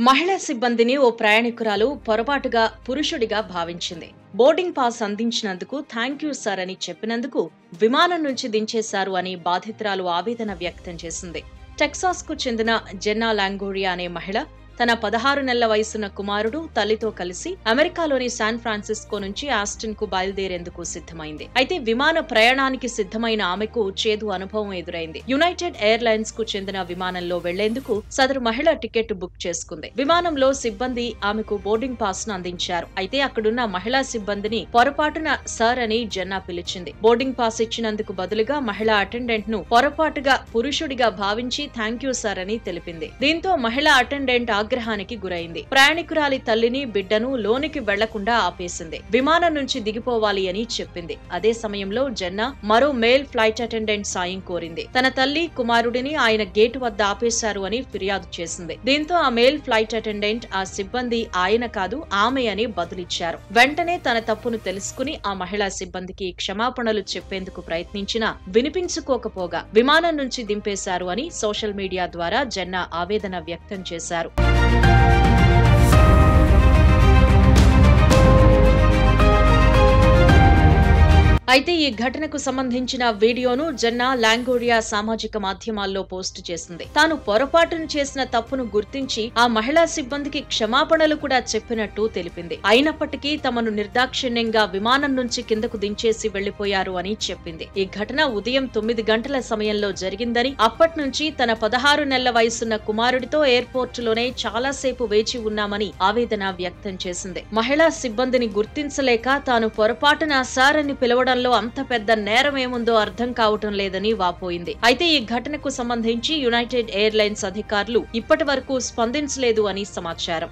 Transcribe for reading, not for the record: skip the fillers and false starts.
మహిళా సిబ్బందిని ఓ ప్రయాణికురాలు పొరపాటుగా పురుషుడిగా భావించింది. బోర్డింగ్ పాస్ అందించినందుకు థాంక్యూ సార్ అని చెప్పినందుకు విమానం నుంచి దించేశారు అని బాధితురాలు ఆవేదన వ్యక్తం చేసింది. టెక్సాస్ కు చెందిన జెన్నా లాంగోరియా అనే మహిళ తన 16 నెలల వయసున్న కుమారుడు తల్లితో కలిసి అమెరికాలోని శాన్ ఫ్రాన్సిస్కో నుంచి ఆస్టిన్ కు బయలుదేరేందుకు సిద్ధమైంది. అయితే విమాన ప్రయాణానికి సిద్ధమైన ఆమెకు చేదు అనుభవం ఎదురైంది. యునైటెడ్ ఎయిర్లైన్స్ కు చెందిన విమానంలో వెళ్లేందుకు సదరు మహిళ టికెట్ బుక్ చేసుకుంది. విమానంలో సిబ్బంది ఆమెకు బోర్డింగ్ పాస్ ను అందించారు. అయితే అక్కడున్న మహిళా సిబ్బందిని పొరపాటున సార్ అని జెన్నా పిలిచింది. బోర్డింగ్ పాస్ ఇచ్చినందుకు బదులుగా మహిళా అటెండెంట్ ను పొరపాటుగా పురుషుడిగా భావించి థాంక్యూ సార్ అని తెలిపింది. దీంతో మహిళా అటెండెంట్ ఆగ్రహానికి గురైంది. ప్రయాణికురాలి తల్లిని బిడ్డను లోనికి వెళ్లకుండా ఆపేసింది. విమానం నుంచి దిగిపోవాలి అని చెప్పింది. అదే సమయంలో జెన్నా మరో మేల్ ఫ్లైట్ అటెండెంట్ సాయం కోరింది. తన తల్లి కుమారుడిని ఆయన గేటు వద్ద ఆపేశారు అని ఫిర్యాదు చేసింది. దీంతో ఆ మేల్ ఫ్లైట్ అటెండెంట్ ఆ సిబ్బంది ఆయన కాదు ఆమె అని బదులిచ్చారు. వెంటనే తన తప్పును తెలుసుకుని ఆ మహిళా సిబ్బందికి క్షమాపణలు చెప్పేందుకు ప్రయత్నించినా వినిపించుకోకపోగా విమానం నుంచి దింపేశారు అని సోషల్ మీడియా ద్వారా జెన్నా ఆవేదన వ్యక్తం చేశారు. అయితే ఈ ఘటనకు సంబంధించిన వీడియోను జెన్నా లాంగోరియా సామాజిక మాధ్యమాల్లో పోస్టు చేసింది. తాను పొరపాటును చేసిన తప్పును గుర్తించి ఆ మహిళా సిబ్బందికి క్షమాపణలు కూడా చెప్పినట్టు తెలిపింది. అయినప్పటికీ తమను నిర్దాక్షిణ్యంగా విమానం నుంచి కిందకు దించేసి వెళ్లిపోయారు అని చెప్పింది. ఈ ఘటన ఉదయం 9 గంటల సమయంలో జరిగిందని, అప్పట్నుంచి తన 16 నెలల వయసున్న కుమారుడితో ఎయిర్పోర్టులోనే చాలాసేపు వేచి ఉన్నామని ఆవేదన వ్యక్తం చేసింది. మహిళా సిబ్బందిని గుర్తించలేక తాను పొరపాటున సార్ అని పిలవడం అంత పెద్ద నేరం ఏముందో అర్థం కావటం లేదని వాపోయింది. అయితే ఈ ఘటనకు సంబంధించి యునైటెడ్ ఎయిర్లైన్స్ అధికారులు ఇప్పటి వరకు స్పందించలేదు అని సమాచారం.